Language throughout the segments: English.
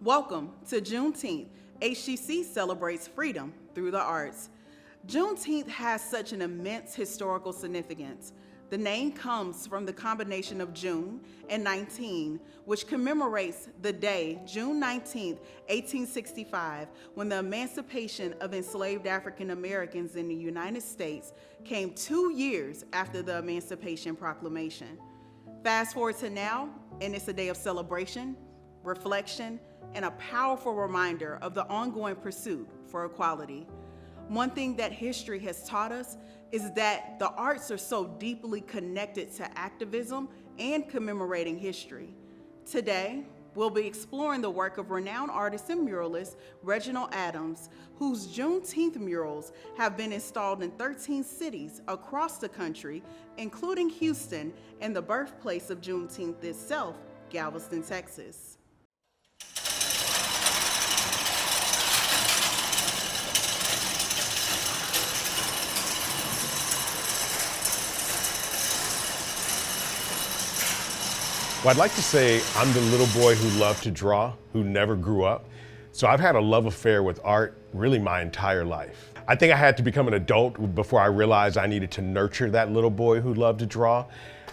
Welcome to Juneteenth. HCC celebrates freedom through the arts. Juneteenth has such an immense historical significance. The name comes from the combination of June and 19, which commemorates the day, June 19, 1865, when the emancipation of enslaved African Americans in the United States came 2 years after the Emancipation Proclamation. Fast forward to now, and it's a day of celebration, reflection, and a powerful reminder of the ongoing pursuit for equality. One thing that history has taught us is that the arts are so deeply connected to activism and commemorating history. Today, we'll be exploring the work of renowned artist and muralist Reginald Adams, whose Juneteenth murals have been installed in 13 cities across the country, including Houston and the birthplace of Juneteenth itself, Galveston, Texas. Well, I'd like to say I'm the little boy who loved to draw, who never grew up. So I've had a love affair with art really my entire life. I think I had to become an adult before I realized I needed to nurture that little boy who loved to draw.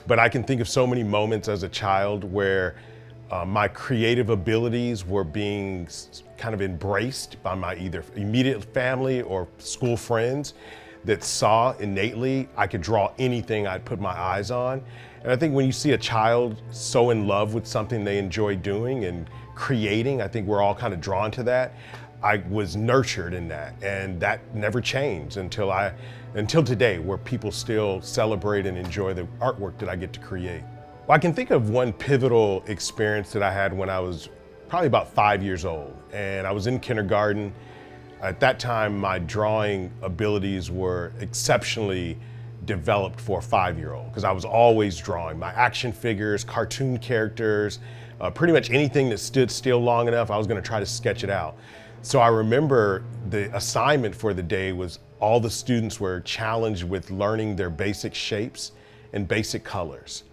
But I can think of so many moments as a child where my creative abilities were being kind of embraced by my either immediate family or school friends that saw innately I could draw anything I'd put my eyes on. And I think when you see a child so in love with something they enjoy doing and creating, I think we're all kind of drawn to that. I was nurtured in that, and that never changed until today, where people still celebrate and enjoy the artwork that I get to create. Well, I can think of one pivotal experience that I had when I was probably about 5 years old, and I was in kindergarten. At that time, my drawing abilities were exceptionally developed for a 5-year-old, because I was always drawing my action figures, cartoon characters, pretty much anything that stood still long enough, I was going to try to sketch it out. So I remember the assignment for the day was all the students were challenged with learning their basic shapes and basic colors.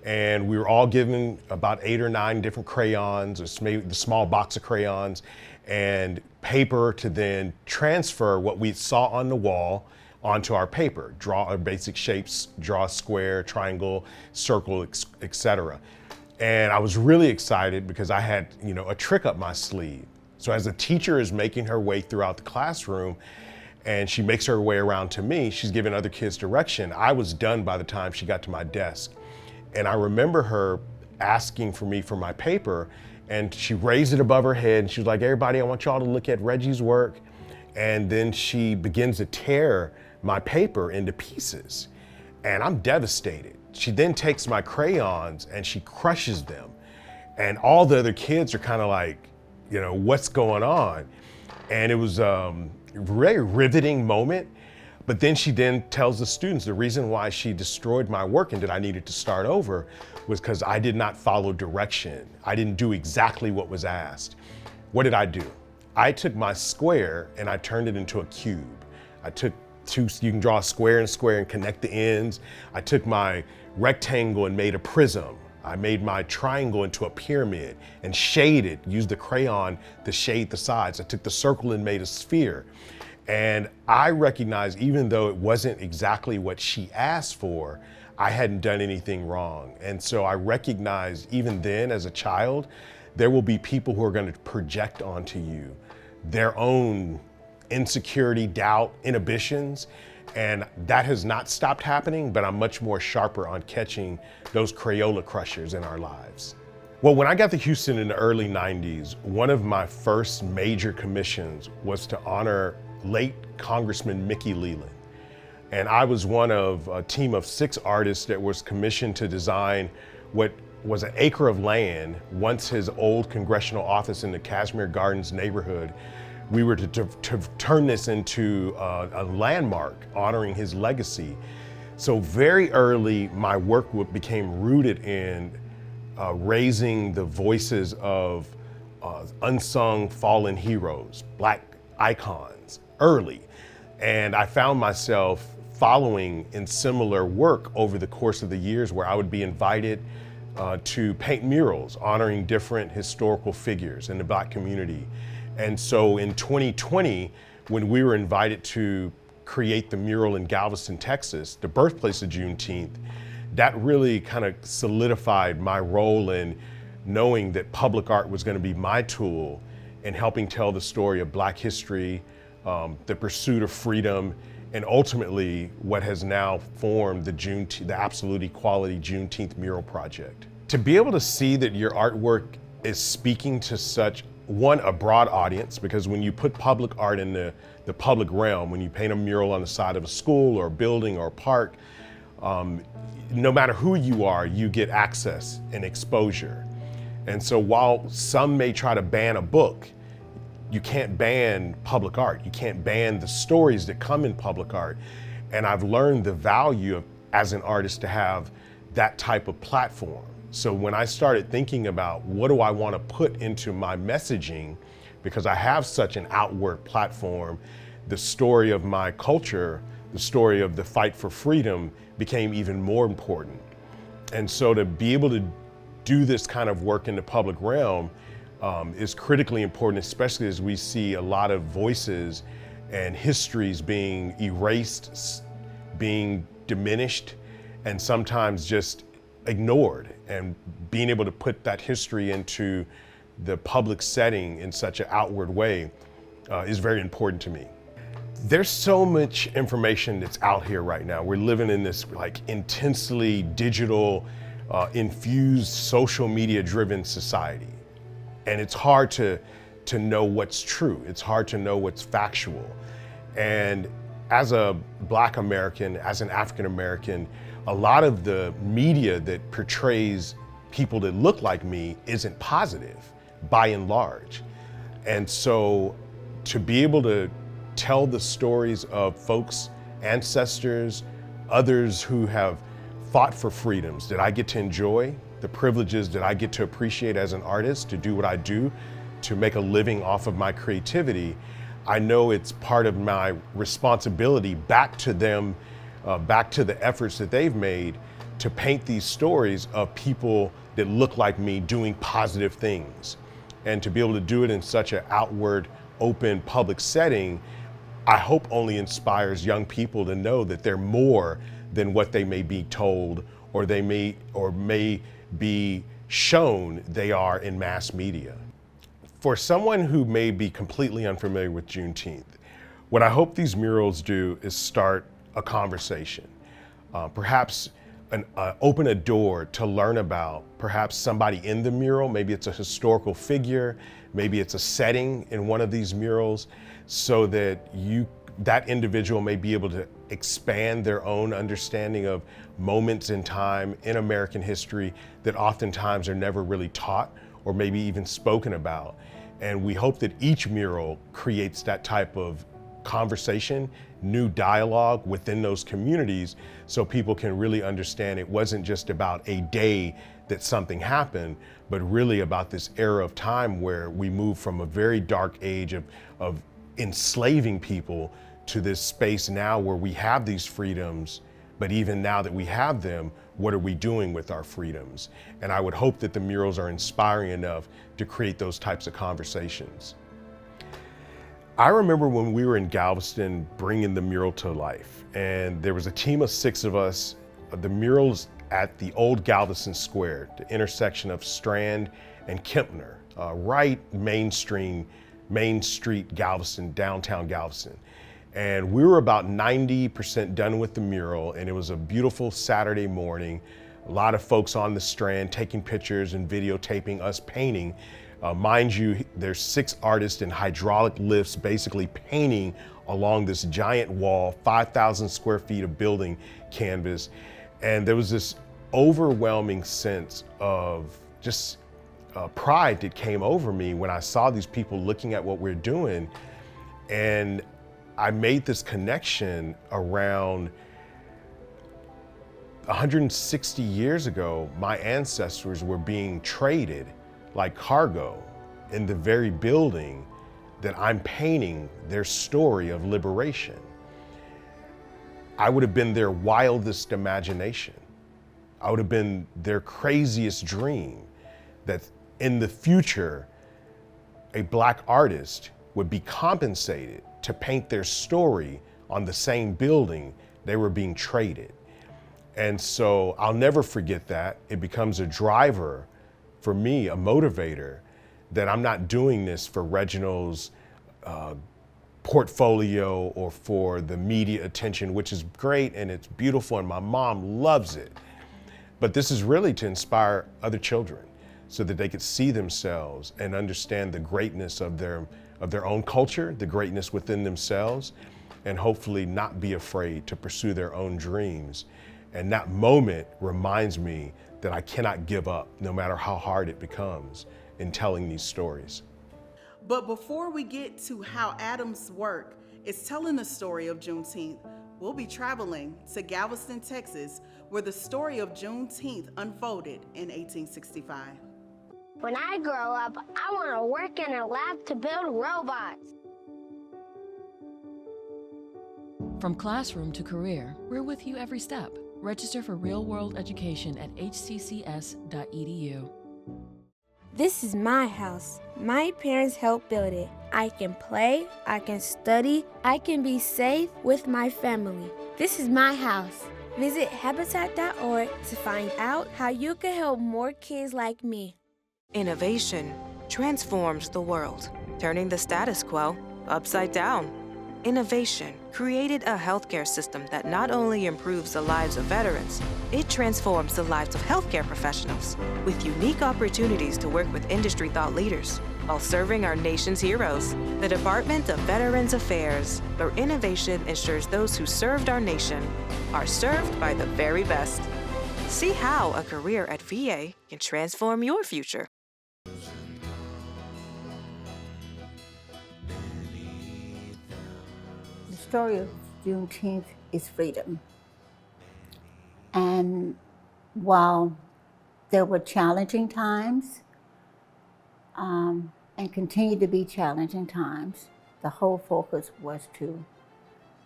And we were all given about 8 or 9 different crayons, or maybe the small box of crayons, and paper to then transfer what we saw on the wall onto our paper, draw our basic shapes, draw a square, triangle, circle, etc. And I was really excited because I had, a trick up my sleeve. So as the teacher is making her way throughout the classroom and she makes her way around to me, she's giving other kids direction. I was done by the time she got to my desk. And I remember her asking for me for my paper, and she raised it above her head and she was like, "Everybody, I want y'all to look at Reggie's work." And then she begins to tear my paper into pieces, and I'm devastated. She then takes my crayons and she crushes them, and all the other kids are kind of like, what's going on? And it was a very riveting moment. But then she then tells the students the reason why she destroyed my work and that I needed to start over was because I did not follow direction. I didn't do exactly what was asked. What did I do? I took my square and I turned it into a cube. I took you can draw a square and connect the ends. I took my rectangle and made a prism. I made my triangle into a pyramid and shaded, used the crayon to shade the sides. I took the circle and made a sphere. And I recognized, even though it wasn't exactly what she asked for, I hadn't done anything wrong. And so I recognized even then as a child, there will be people who are going to project onto you their own insecurity, doubt, inhibitions. And that has not stopped happening, but I'm much more sharper on catching those Crayola crushers in our lives. Well, when I got to Houston in the early 90s, one of my first major commissions was to honor late Congressman Mickey Leland. And I was one of a team of 6 artists that was commissioned to design what was an acre of land, once his old congressional office in the Kashmir Gardens neighborhood. We were to turn this into a landmark honoring his legacy. So very early, my work became rooted in raising the voices of unsung fallen heroes, Black icons, early. And I found myself following in similar work over the course of the years, where I would be invited to paint murals honoring different historical figures in the Black community. And so in 2020, when we were invited to create the mural in Galveston, Texas, the birthplace of Juneteenth, that really kind of solidified my role in knowing that public art was going to be my tool in helping tell the story of Black history, the pursuit of freedom, and ultimately what has now formed the Absolute Equality Juneteenth Mural Project. To be able to see that your artwork is speaking to such, one, a broad audience, because when you put public art in the public realm, when you paint a mural on the side of a school or a building or a park, no matter who you are, you get access and exposure. And so while some may try to ban a book, you can't ban public art. You can't ban the stories that come in public art. And I've learned the value of, as an artist, to have that type of platform. So when I started thinking about what do I want to put into my messaging, because I have such an outward platform, the story of my culture, the story of the fight for freedom became even more important. And so to be able to do this kind of work in the public realm is critically important, especially as we see a lot of voices and histories being erased, being diminished, and sometimes just ignored. And being able to put that history into the public setting in such an outward way is very important to me. There's so much information that's out here right now. We're living in this like intensely digital, infused, social media driven society. And it's hard to know what's true. It's hard to know what's factual. And as a Black American, as an African American, a lot of the media that portrays people that look like me isn't positive by and large. And so to be able to tell the stories of folks, ancestors, others who have fought for freedoms that I get to enjoy, the privileges that I get to appreciate as an artist, to do what I do, to make a living off of my creativity, I know it's part of my responsibility back to them, back to the efforts that they've made to paint these stories of people that look like me doing positive things. And to be able to do it in such an outward, open, public setting, I hope only inspires young people to know that they're more than what they may be told or they may be shown they are in mass media. For someone who may be completely unfamiliar with Juneteenth, what I hope these murals do is start a conversation. Perhaps open a door to learn about perhaps somebody in the mural. Maybe it's a historical figure, maybe it's a setting in one of these murals, so that that individual may be able to expand their own understanding of moments in time in American history that oftentimes are never really taught or maybe even spoken about. And we hope that each mural creates that type of conversation, new dialogue within those communities, so people can really understand it wasn't just about a day that something happened, but really about this era of time where we move from a very dark age of enslaving people to this space now where we have these freedoms, but even now that we have them, what are we doing with our freedoms? And I would hope that the murals are inspiring enough to create those types of conversations. I remember when we were in Galveston bringing the mural to life, and there was a team of 6 of us. The mural's at the old Galveston Square, the intersection of Strand and Kempner, right Main Street, Galveston, downtown Galveston. And we were about 90% done with the mural, and it was a beautiful Saturday morning. A lot of folks on the Strand taking pictures and videotaping us painting. Mind you, there's 6 artists in hydraulic lifts basically painting along this giant wall, 5,000 square feet of building canvas. And there was this overwhelming sense of just pride that came over me when I saw these people looking at what we're doing. And I made this connection around 160 years ago, my ancestors were being traded like cargo in the very building that I'm painting their story of liberation. I would have been their wildest imagination. I would have been their craziest dream that in the future, a Black artist would be compensated to paint their story on the same building they were being traded. And so I'll never forget that. It becomes a driver for me, a motivator, that I'm not doing this for Reginald's portfolio or for the media attention, which is great and it's beautiful and my mom loves it. But this is really to inspire other children so that they could see themselves and understand the greatness of their own culture, the greatness within themselves, and hopefully not be afraid to pursue their own dreams. And that moment reminds me that I cannot give up, no matter how hard it becomes, in telling these stories. But before we get to how Adams' work is telling the story of Juneteenth, we'll be traveling to Galveston, Texas, where the story of Juneteenth unfolded in 1865. When I grow up, I want to work in a lab to build robots. From classroom to career, we're with you every step. Register for real-world education at hccs.edu. This is my house. My parents helped build it. I can play, I can study, I can be safe with my family. This is my house. Visit habitat.org to find out how you can help more kids like me. Innovation transforms the world, turning the status quo upside down. Innovation created a healthcare system that not only improves the lives of veterans, it transforms the lives of healthcare professionals with unique opportunities to work with industry thought leaders while serving our nation's heroes. The Department of Veterans Affairs, where innovation ensures those who served our nation are served by the very best. See how a career at VA can transform your future. The story of Juneteenth is freedom. And while there were challenging times, and continue to be challenging times, the whole focus was to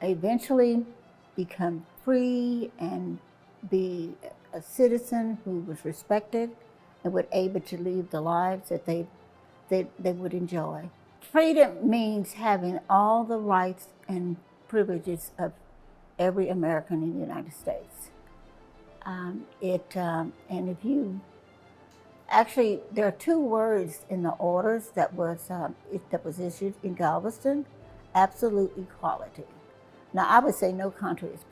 eventually become free and be a citizen who was respected and would able to live the lives that they would enjoy. Freedom means having all the rights and privileges of every American in the United States. And if you actually, there are two words in the orders that was issued in Galveston: absolute equality. Now, I would say no country is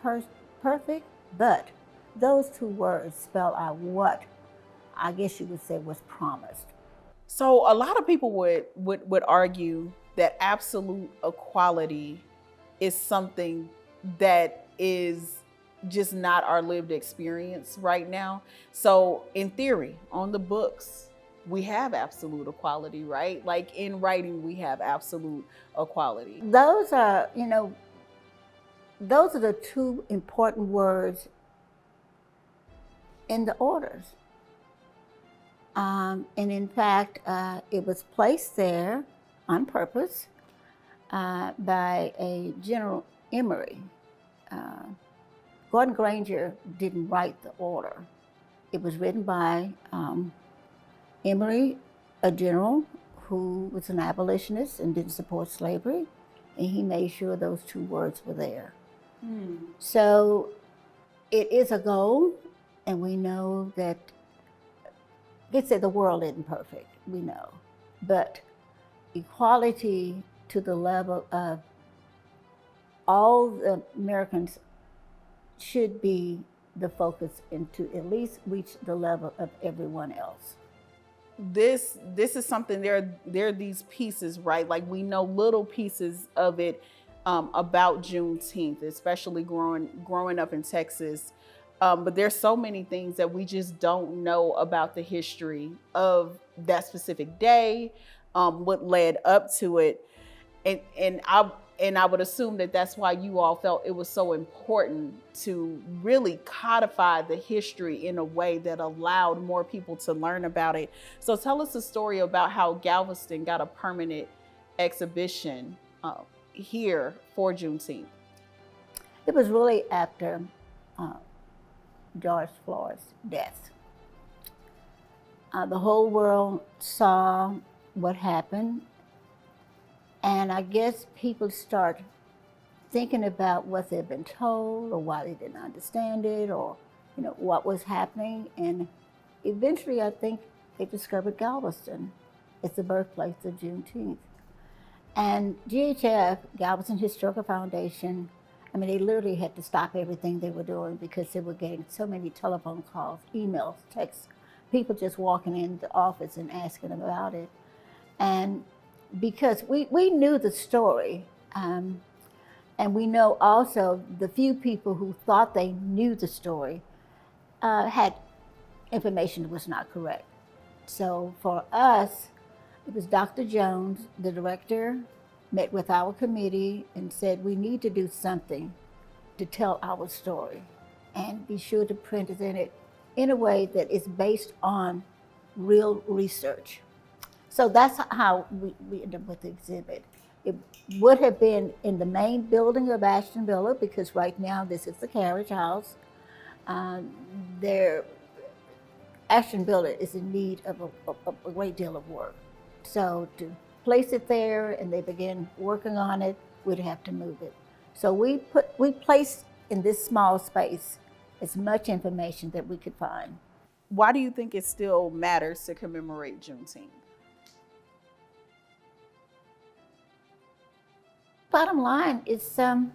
perfect, but those two words spell out what I guess you would say was promised. So a lot of people would argue that absolute equality is something that is just not our lived experience right now. So in theory, on the books, we have absolute equality, right? Like in writing, we have absolute equality. Those are the two important words in the orders. And in fact, it was placed there on purpose by a General Emory. Gordon Granger didn't write the order. It was written by Emory, a general who was an abolitionist and didn't support slavery, and he made sure those two words were there. So it is a goal, and we know that, let's say the world isn't perfect, we know, but equality to the level of all the Americans should be the focus, and to at least reach the level of everyone else. This is something, there are these pieces, right? Like we know little pieces of it about Juneteenth, especially growing up in Texas. But there's so many things that we just don't know about the history of that specific day, what led up to it. And I would assume that that's why you all felt it was so important to really codify the history in a way that allowed more people to learn about it. So tell us a story about how Galveston got a permanent exhibition here for Juneteenth. It was really after George Floyd's death. The whole world saw what happened, and I guess people start thinking about what they've been told or why they didn't understand it, or what was happening. And eventually I think they discovered Galveston. It's the birthplace of Juneteenth. And GHF, Galveston Historical Foundation, they literally had to stop everything they were doing because they were getting so many telephone calls, emails, texts, people just walking in the office and asking about it. And because we knew the story, and we know also the few people who thought they knew the story had information that was not correct. So for us, it was Dr. Jones, the director, met with our committee and said, we need to do something to tell our story and be sure to print it in a way that is based on real research. So that's how we ended up with the exhibit. It would have been in the main building of Ashton Villa because right now this is the carriage house. Ashton Villa is in need of a great deal of work. So to place it there and they begin working on it, we'd have to move it. So we placed in this small space as much information that we could find. Why do you think it still matters to commemorate Juneteenth? Bottom line, it's a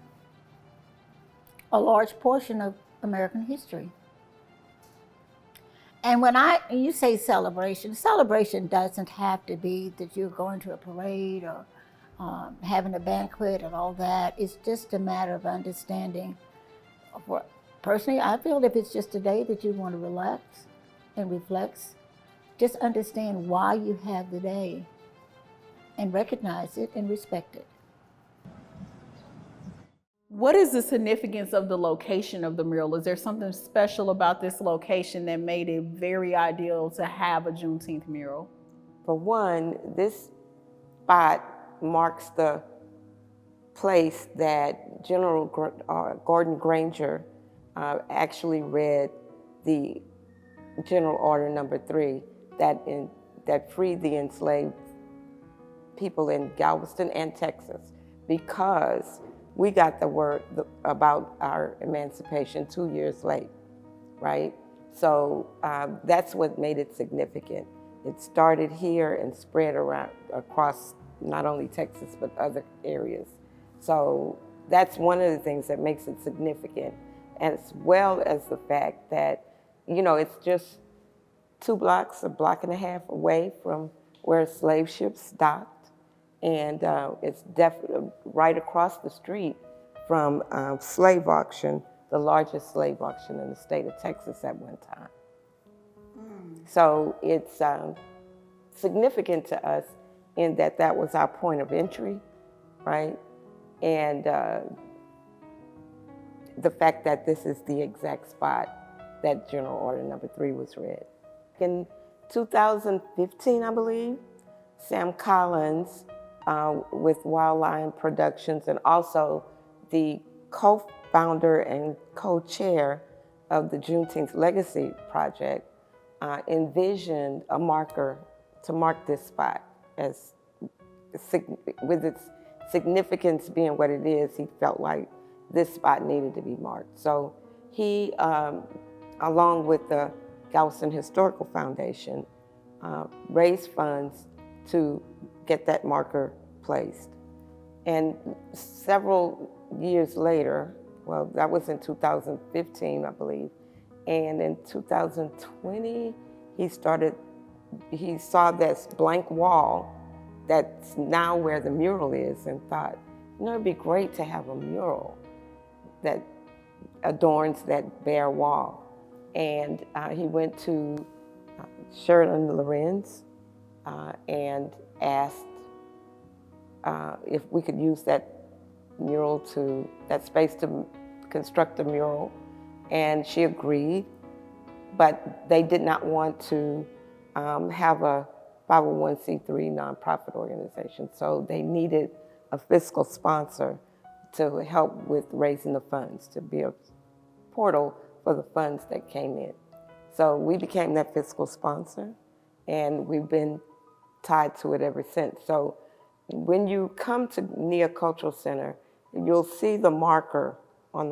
large portion of American history. And when you say celebration doesn't have to be that you're going to a parade or having a banquet and all that. It's just a matter of understanding. Personally, I feel if it's just a day that you want to relax and reflect, just understand why you have the day and recognize it and respect it. What is the significance of the location of the mural? Is there something special about this location that made it very ideal to have a Juneteenth mural? For one, this spot marks the place that General Gordon Granger actually read the General Order Number 3 that freed the enslaved people in Galveston and Texas, because we got the word about our emancipation 2 years late, right? So that's what made it significant. It started here and spread around across not only Texas, but other areas. So that's one of the things that makes it significant, as well as the fact that, it's just 2 blocks, a block and a half away from where slave ships docked. And it's definitely right across the street from slave auction, the largest slave auction in the state of Texas at one time. So it's significant to us in that was our point of entry, right? And the fact that this is the exact spot that General Order Number 3 was read. In 2015, I believe, Sam Collins with Wild Lion Productions, and also the co-founder and co-chair of the Juneteenth Legacy Project, envisioned a marker to mark this spot with its significance being what it is. He felt like this spot needed to be marked. So he, along with the Galveston Historical Foundation, raised funds to get that marker placed. And several years later, well, that was in 2015, I believe, and in 2020, he saw this blank wall that's now where the mural is, and thought, it'd be great to have a mural that adorns that bare wall. And he went to Sheridan Lorenz and asked if we could use that space to construct a mural, and she agreed, but they did not want to have a 501c3 nonprofit organization, so they needed a fiscal sponsor to help with raising the funds to be a portal for the funds that came in. So we became that fiscal sponsor, and we've been tied to it ever since. So when you come to Nia Cultural Center, you'll see the marker on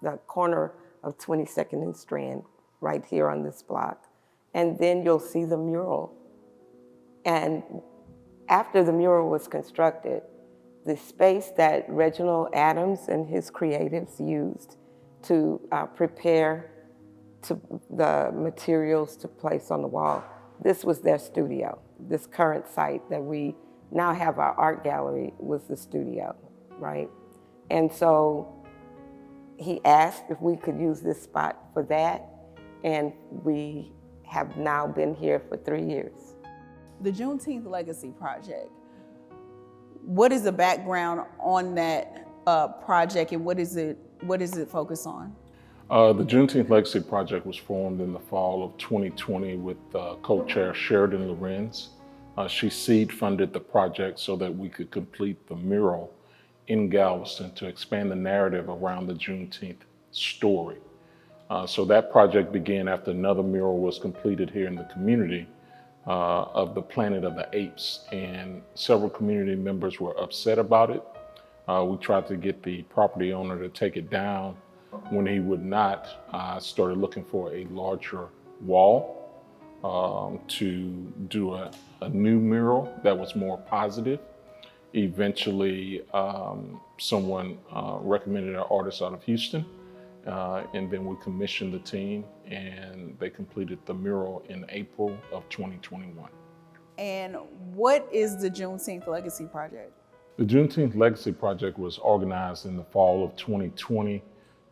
the corner of 22nd and Strand, right here on this block. And then you'll see the mural. And after the mural was constructed, the space that Reginald Adams and his creatives used to prepare the materials to place on the wall, this was their studio. This current site that we now have our art gallery was the studio, right? And so he asked if we could use this spot for that, and we have now been here for 3 years. The Juneteenth Legacy Project, what is the background on that project, and what does it focus on? The Juneteenth Legacy Project was formed in the fall of 2020 with co-chair Sheridan Lorenz. She seed funded the project so that we could complete the mural in Galveston to expand the narrative around the Juneteenth story. So that project began after another mural was completed here in the community of the Planet of the Apes, and several community members were upset about it. We tried to get the property owner to take it down. When he would not, I started looking for a larger wall to do a new mural that was more positive. Eventually, someone recommended an artist out of Houston, and then we commissioned the team, and they completed the mural in April of 2021. And what is the Juneteenth Legacy Project? The Juneteenth Legacy Project was organized in the fall of 2020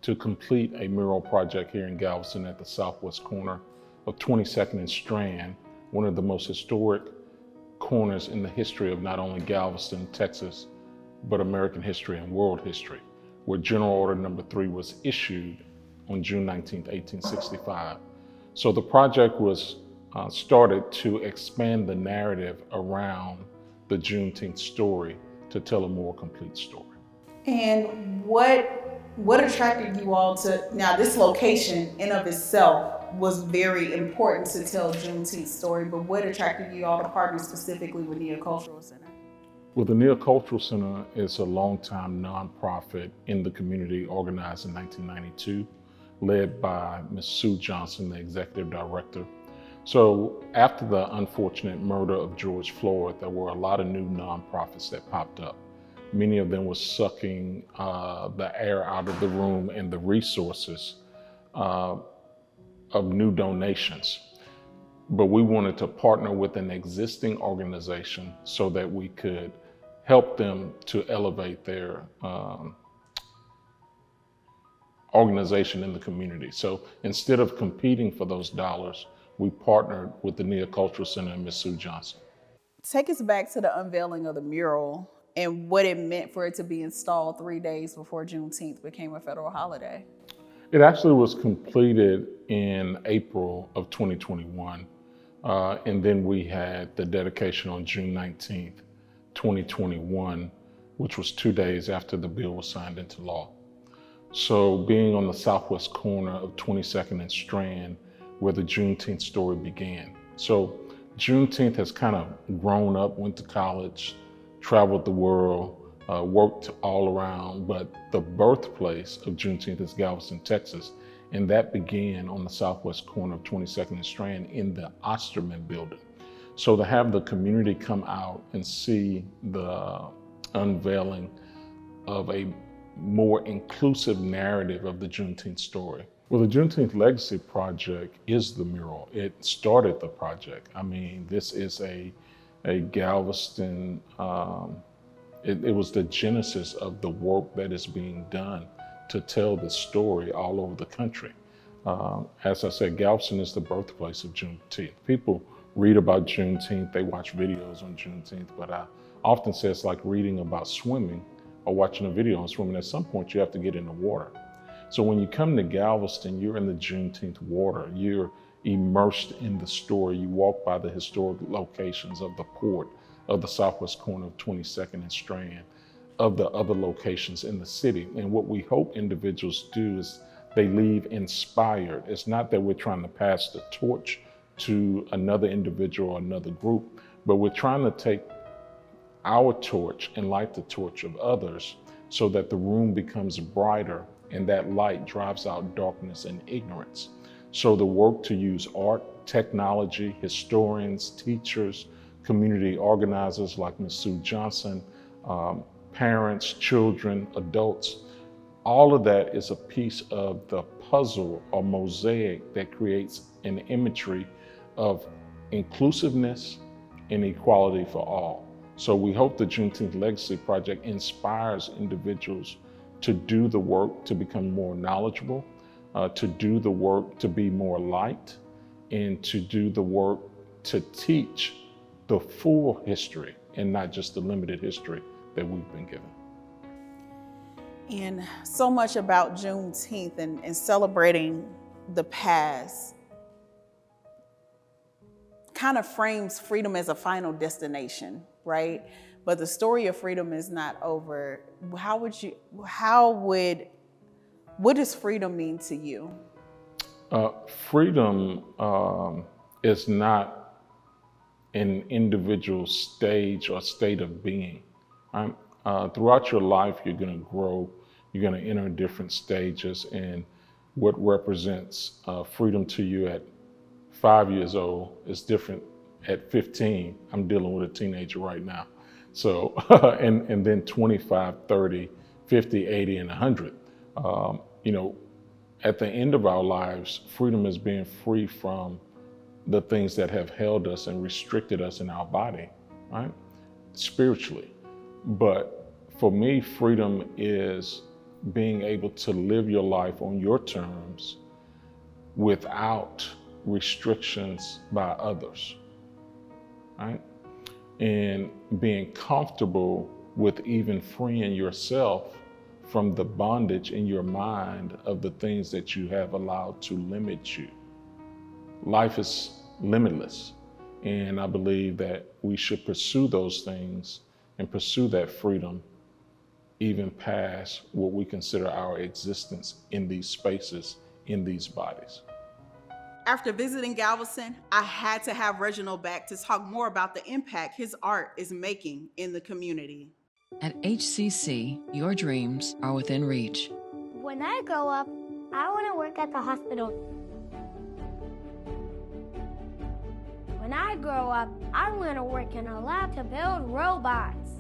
to complete a mural project here in Galveston at the southwest corner of 22nd and Strand, one of the most historic corners in the history of not only Galveston, Texas, but American history and world history, where General Order Number 3 was issued on June 19, 1865. So the project was started to expand the narrative around the Juneteenth story to tell a more complete story. And what attracted you all to, now this location in of itself was very important to tell Juneteenth's story, but what attracted you all to partner specifically with Nia Cultural Center? Well, the Nia Cultural Center is a longtime nonprofit in the community, organized in 1992, led by Ms. Sue Johnson, the executive director. So after the unfortunate murder of George Floyd, there were a lot of new nonprofits that popped up. Many of them were sucking the air out of the room and the resources of new donations. But we wanted to partner with an existing organization so that we could help them to elevate their organization in the community. So instead of competing for those dollars, we partnered with the Nia Cultural Center and Ms. Sue Johnson. Take us back to the unveiling of the mural and what it meant for it to be installed 3 days before Juneteenth became a federal holiday. It actually was completed in April of 2021. And then we had the dedication on June 19th, 2021, which was 2 days after the bill was signed into law. So being on the southwest corner of 22nd and Strand, where the Juneteenth story began. So Juneteenth has kind of grown up, went to college, traveled the world, worked all around, but the birthplace of Juneteenth is Galveston, Texas, and that began on the southwest corner of 22nd and Strand in the Osterman building. So to have the community come out and see the unveiling of a more inclusive narrative of the Juneteenth story. Well, the Juneteenth Legacy Project is the mural. It started the project. I mean, this is a Galveston, it was the genesis of the work that is being done to tell the story all over the country. As I said, Galveston is the birthplace of Juneteenth. People read about Juneteenth, they watch videos on Juneteenth, but I often say it's like reading about swimming or watching a video on swimming. At some point, you have to get in the water. So when you come to Galveston, you're in the Juneteenth water. You're immersed in the story. You walk by the historic locations of the port, of the southwest corner of 22nd and Strand, of the other locations in the city. And what we hope individuals do is they leave inspired. It's not that we're trying to pass the torch to another individual or another group, but we're trying to take our torch and light the torch of others so that the room becomes brighter and that light drives out darkness and ignorance. So the work to use art, technology, historians, teachers, community organizers like Ms. Sue Johnson, parents, children, adults, all of that is a piece of the puzzle or mosaic that creates an imagery of inclusiveness and equality for all. So we hope the Juneteenth Legacy Project inspires individuals to do the work to become more knowledgeable, to do the work to be more light, and to do the work to teach the full history and not just the limited history that we've been given. And so much about Juneteenth and celebrating the past kind of frames freedom as a final destination, right? But the story of freedom is not over. What does freedom mean to you? Freedom is not an individual stage or state of being. Throughout your life, you're going to grow, you're going to enter different stages, and what represents freedom to you at 5 years old is different at 15. I'm dealing with a teenager right now. So, and then 25, 30, 50, 80, and 100. At the end of our lives, freedom is being free from the things that have held us and restricted us in our body, right? Spiritually. But for me, freedom is being able to live your life on your terms without restrictions by others, right? And being comfortable with even freeing yourself from the bondage in your mind of the things that you have allowed to limit you. Life is limitless, and I believe that we should pursue those things and pursue that freedom even past what we consider our existence in these spaces, in these bodies. After visiting Galveston, I had to have Reginald back to talk more about the impact his art is making in the community. At HCC, your dreams are within reach. When I grow up, I want to work at the hospital. When I grow up, I want to work in a lab to build robots.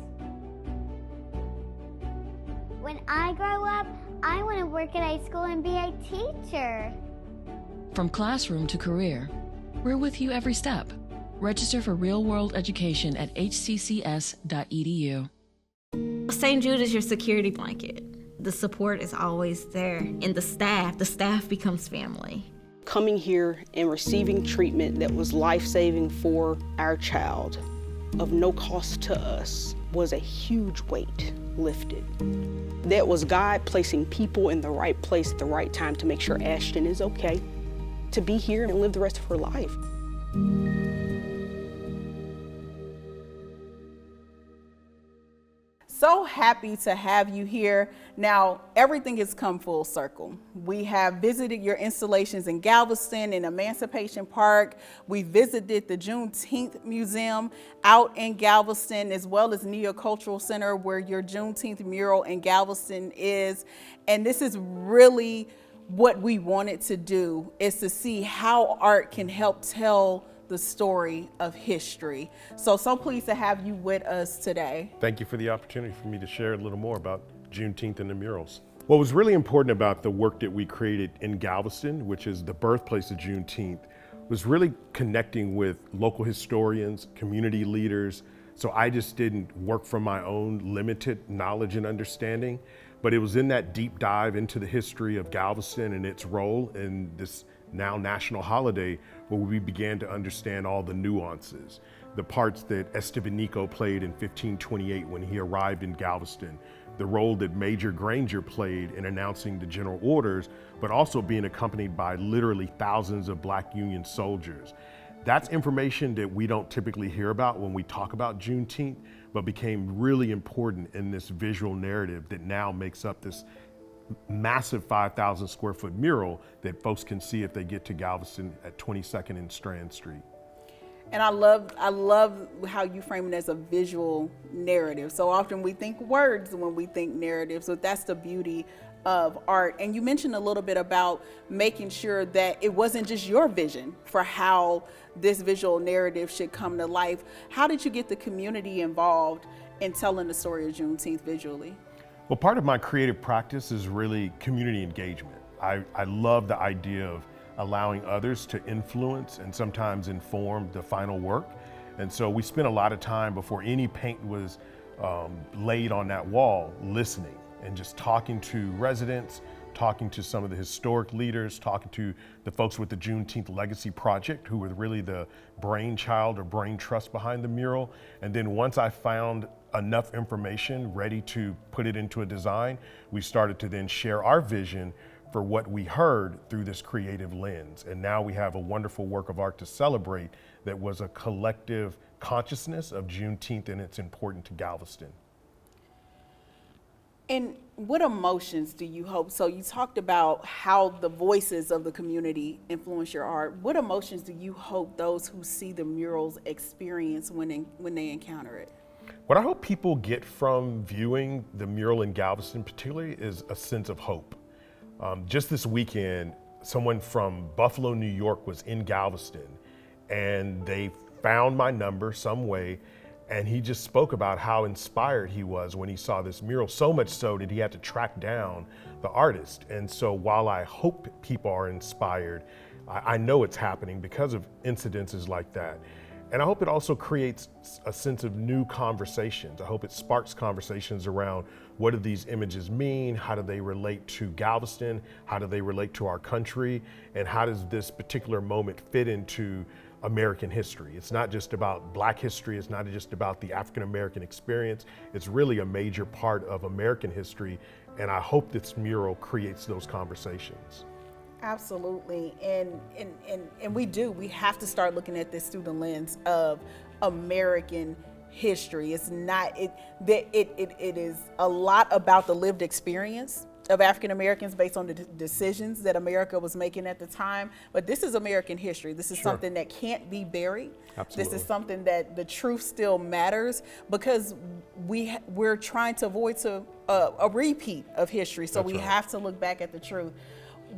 When I grow up, I want to work at a school and be a teacher. From classroom to career, we're with you every step. Register for real-world education at hccs.edu. St. Jude is your security blanket. The support is always there, and the staff becomes family. Coming here and receiving treatment that was life-saving for our child, of no cost to us, was a huge weight lifted. That was God placing people in the right place at the right time to make sure Ashton is okay to be here and live the rest of her life. So happy to have you here. Now, everything has come full circle. We have visited your installations in Galveston and Emancipation Park. We visited the Juneteenth Museum out in Galveston, as well as Neocultural Center, where your Juneteenth mural in Galveston is. And this is really what we wanted to do, is to see how art can help tell the story of history. So pleased to have you with us today. Thank you for the opportunity for me to share a little more about Juneteenth and the murals. What was really important about the work that we created in Galveston, which is the birthplace of Juneteenth, was really connecting with local historians, community leaders. So I just didn't work from my own limited knowledge and understanding, but it was in that deep dive into the history of Galveston and its role in this now national holiday, where we began to understand all the nuances, the parts that Estevanico played in 1528 when he arrived in Galveston, the role that Major Granger played in announcing the general orders, but also being accompanied by literally thousands of Black Union soldiers. That's information that we don't typically hear about when we talk about Juneteenth, but became really important in this visual narrative that now makes up this massive 5,000 square foot mural that folks can see if they get to Galveston at 22nd and Strand Street. And I love how you frame it as a visual narrative. So often we think words when we think narrative. So that's the beauty of art. And you mentioned a little bit about making sure that it wasn't just your vision for how this visual narrative should come to life. How did you get the community involved in telling the story of Juneteenth visually? Well, part of my creative practice is really community engagement. I love the idea of allowing others to influence and sometimes inform the final work. And so we spent a lot of time before any paint was laid on that wall, listening and just talking to residents, talking to some of the historic leaders, talking to the folks with the Juneteenth Legacy Project, who were really the brainchild or brain trust behind the mural. And then once I found enough information ready to put it into a design, we started to then share our vision for what we heard through this creative lens. And now we have a wonderful work of art to celebrate that was a collective consciousness of Juneteenth and it's important to Galveston. And what emotions do you hope? So you talked about how the voices of the community influence your art. What emotions do you hope those who see the murals experience when they encounter it? What I hope people get from viewing the mural in Galveston particularly is a sense of hope. Just this weekend, someone from Buffalo, New York was in Galveston and they found my number some way, and he just spoke about how inspired he was when he saw this mural, so much so that he had to track down the artist. And so while I hope people are inspired, I know it's happening because of incidences like that. And I hope it also creates a sense of new conversations. I hope it sparks conversations around what do these images mean? How do they relate to Galveston? How do they relate to our country? And how does this particular moment fit into American history? It's not just about Black history. It's not just about the African-American experience. It's really a major part of American history. And I hope this mural creates those conversations. Absolutely, and we have to start looking at this through the lens of American history. It's not, it is a lot about the lived experience of African Americans based on the decisions that America was making at the time. But this is American history. This is something that can't be buried. Absolutely. This is something that the truth still matters, because we're trying to avoid a repeat of history. So we have to look back at the truth.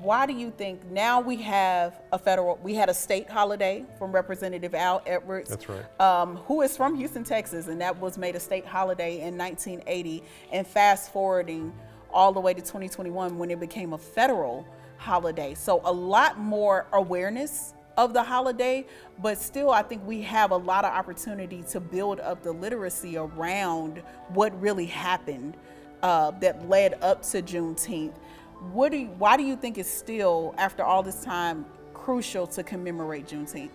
Why do you think now we had a state holiday from Representative Al Edwards, that's right, who is from Houston, Texas, and that was made a state holiday in 1980, and fast forwarding all the way to 2021 when it became a federal holiday. So a lot more awareness of the holiday, but still I think we have a lot of opportunity to build up the literacy around what really happened that led up to Juneteenth. Why do you think it's still, after all this time, crucial to commemorate Juneteenth?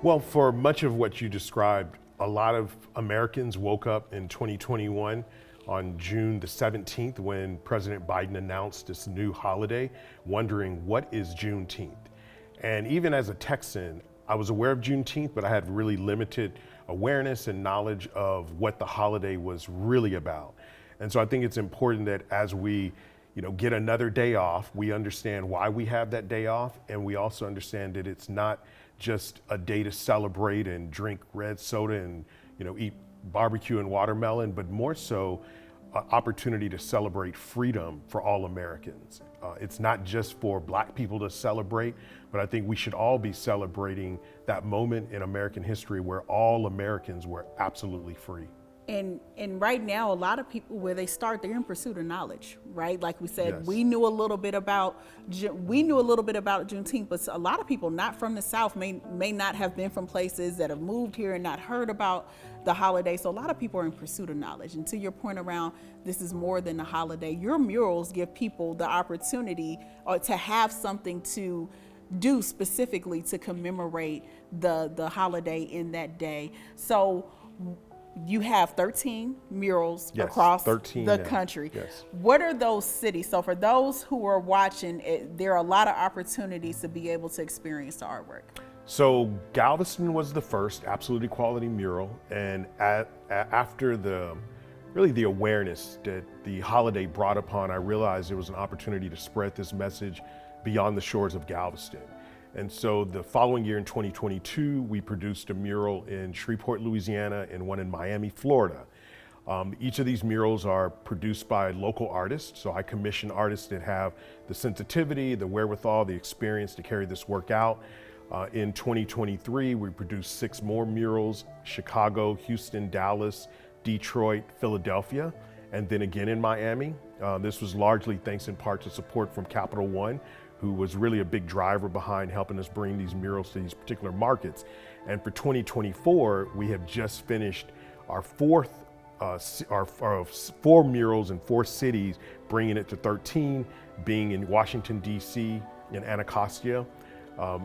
Well, for much of what you described, a lot of Americans woke up in 2021 on June the 17th when President Biden announced this new holiday, wondering what is Juneteenth? And even as a Texan, I was aware of Juneteenth, but I had really limited awareness and knowledge of what the holiday was really about. And so I think it's important that as we get another day off, we understand why we have that day off, and we also understand that it's not just a day to celebrate and drink red soda and eat barbecue and watermelon, but more so an opportunity to celebrate freedom for all Americans. It's not just for Black people to celebrate, but I think we should all be celebrating that moment in American history where all Americans were absolutely free. And right now, a lot of people, where they start, they're in pursuit of knowledge, right? Like we said, Yes. we knew a little bit about Juneteenth, but a lot of people not from the South may not have been from places that have moved here and not heard about the holiday. So a lot of people are in pursuit of knowledge. And to your point around, this is more than a holiday. Your murals give people the opportunity to have something to do specifically to commemorate the holiday in that day. So you have 13 murals across the country. Yes. What are those cities? So for those who are watching, there are a lot of opportunities to be able to experience the artwork. So Galveston was the first absolute equality mural, and after the really the awareness that the holiday brought upon, I realized there was an opportunity to spread this message beyond the shores of Galveston. And so the following year in 2022, we produced a mural in Shreveport, Louisiana, and one in Miami, Florida. Each of these murals are produced by local artists. So I commission artists that have the sensitivity, the wherewithal, the experience to carry this work out. In 2023, we produced 6 more murals: Chicago, Houston, Dallas, Detroit, Philadelphia, and then again in Miami. This was largely thanks in part to support from Capital One, who was really a big driver behind helping us bring these murals to these particular markets. And for 2024, we have just finished our 4 murals in 4 cities, bringing it to 13, being in Washington, D.C., in Anacostia,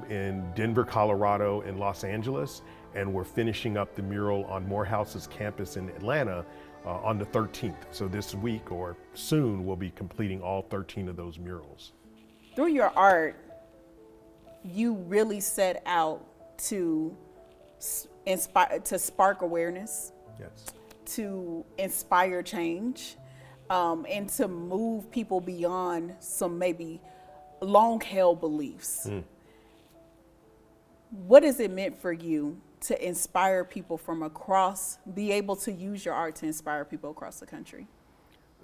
in Denver, Colorado, and Los Angeles. And we're finishing up the mural on Morehouse's campus in Atlanta on the 13th. So this week or soon, we'll be completing all 13 of those murals. Through your art, you really set out to inspire, to spark awareness, yes, to inspire change, and to move people beyond some maybe long-held beliefs. What has it meant for you to inspire people from across, be able to use your art to inspire people across the country?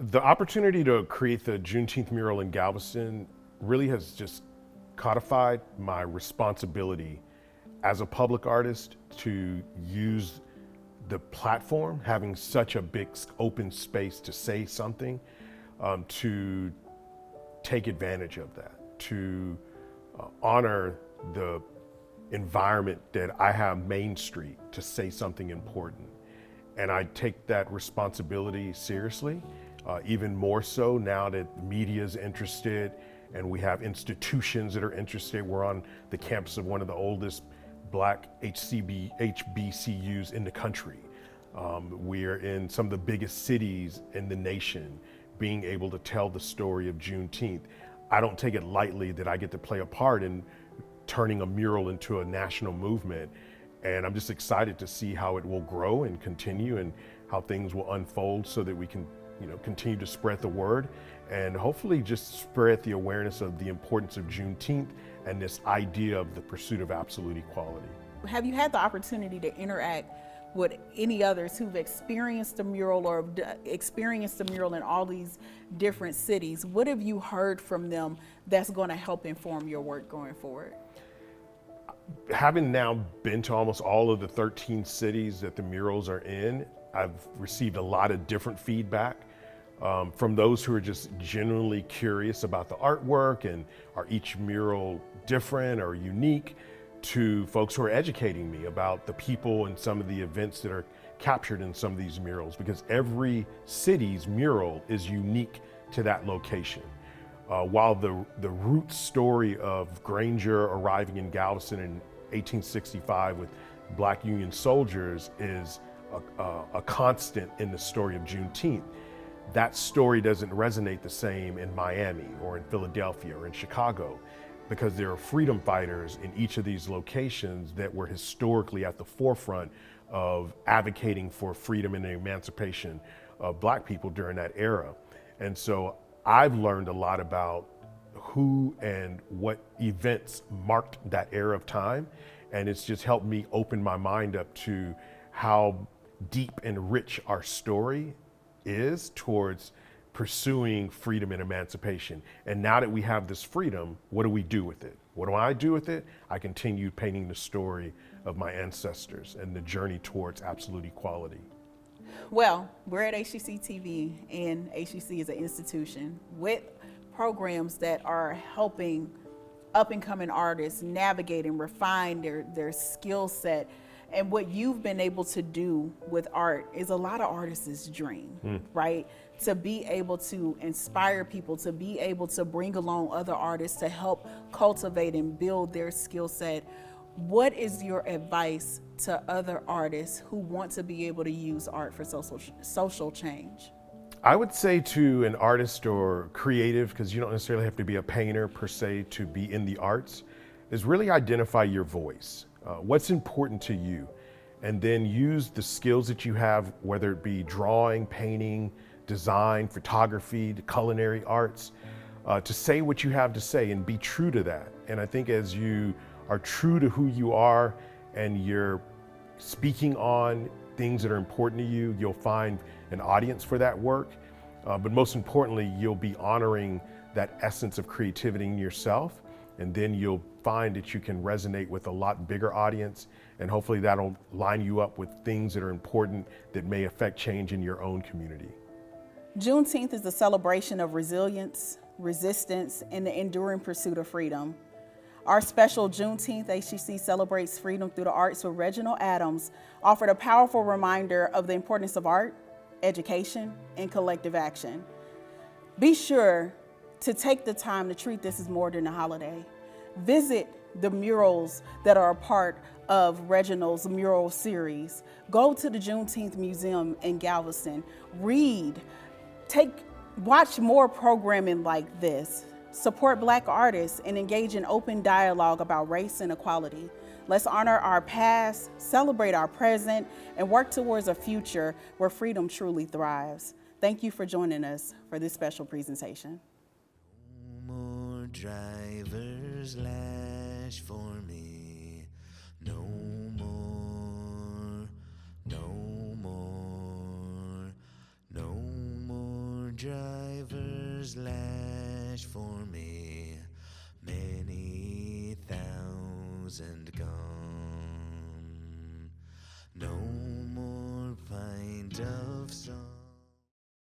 The opportunity to create the Juneteenth mural in Galveston really has just codified my responsibility as a public artist to use the platform, having such a big open space to say something, to take advantage of that, to honor the environment that I have Main Street to say something important. And I take that responsibility seriously, even more so now that the media is interested and we have institutions that are interested. We're on the campus of one of the oldest Black HBCUs in the country. We're in some of the biggest cities in the nation, being able to tell the story of Juneteenth. I don't take it lightly that I get to play a part in turning a mural into a national movement. And I'm just excited to see how it will grow and continue and how things will unfold so that we can, continue to spread the word and hopefully just spread the awareness of the importance of Juneteenth and this idea of the pursuit of absolute equality. Have you had the opportunity to interact with any others who've experienced the mural or experienced the mural in all these different cities? What have you heard from them that's going to help inform your work going forward? Having now been to almost all of the 13 cities that the murals are in, I've received a lot of different feedback from those who are just genuinely curious about the artwork and are each mural different or unique, to folks who are educating me about the people and some of the events that are captured in some of these murals, because every city's mural is unique to that location. While the root story of Granger arriving in Galveston in 1865 with Black Union soldiers is a constant in the story of Juneteenth, that story doesn't resonate the same in Miami or in Philadelphia or in Chicago, because there are freedom fighters in each of these locations that were historically at the forefront of advocating for freedom and the emancipation of Black people during that era. And so I've learned a lot about who and what events marked that era of time. And it's just helped me open my mind up to how deep and rich our story is towards pursuing freedom and emancipation. And now that we have this freedom, what do we do with it? What do I do with it? I continue painting the story of my ancestors and the journey towards absolute equality. Well, we're at HCCTV, and HCC is an institution with programs that are helping up-and-coming artists navigate and refine their skill set. And what you've been able to do with art is a lot of artists' dream, right? To be able to inspire people, to be able to bring along other artists to help cultivate and build their skill set. What is your advice to other artists who want to be able to use art for social change? I would say to an artist or creative, because you don't necessarily have to be a painter per se to be in the arts, is really identify your voice. What's important to you? and then use the skills that you have, whether it be drawing, painting, design, photography, the culinary arts, to say what you have to say and be true to that. And I think as you are true to who you are and you're speaking on things that are important to you, you'll find an audience for that work. But most importantly, you'll be honoring that essence of creativity in yourself, and then you'll find that you can resonate with a lot bigger audience, and hopefully that'll line you up with things that are important that may affect change in your own community. Juneteenth is a celebration of resilience, resistance, and the enduring pursuit of freedom. Our special Juneteenth HCC Celebrates Freedom through the Arts with Reginald Adams offered a powerful reminder of the importance of art, education, and collective action. Be sure to take the time to treat this as more than a holiday. Visit the murals that are a part of Reginald's mural series. Go to the Juneteenth Museum in Galveston. Read, watch more programming like this. Support Black artists and engage in open dialogue about race and equality. Let's honor our past, celebrate our present, and work towards a future where freedom truly thrives. Thank you for joining us for this special presentation. No more driver's lash for me. No more, no more, no more driver's lash for me. Many thousand gone.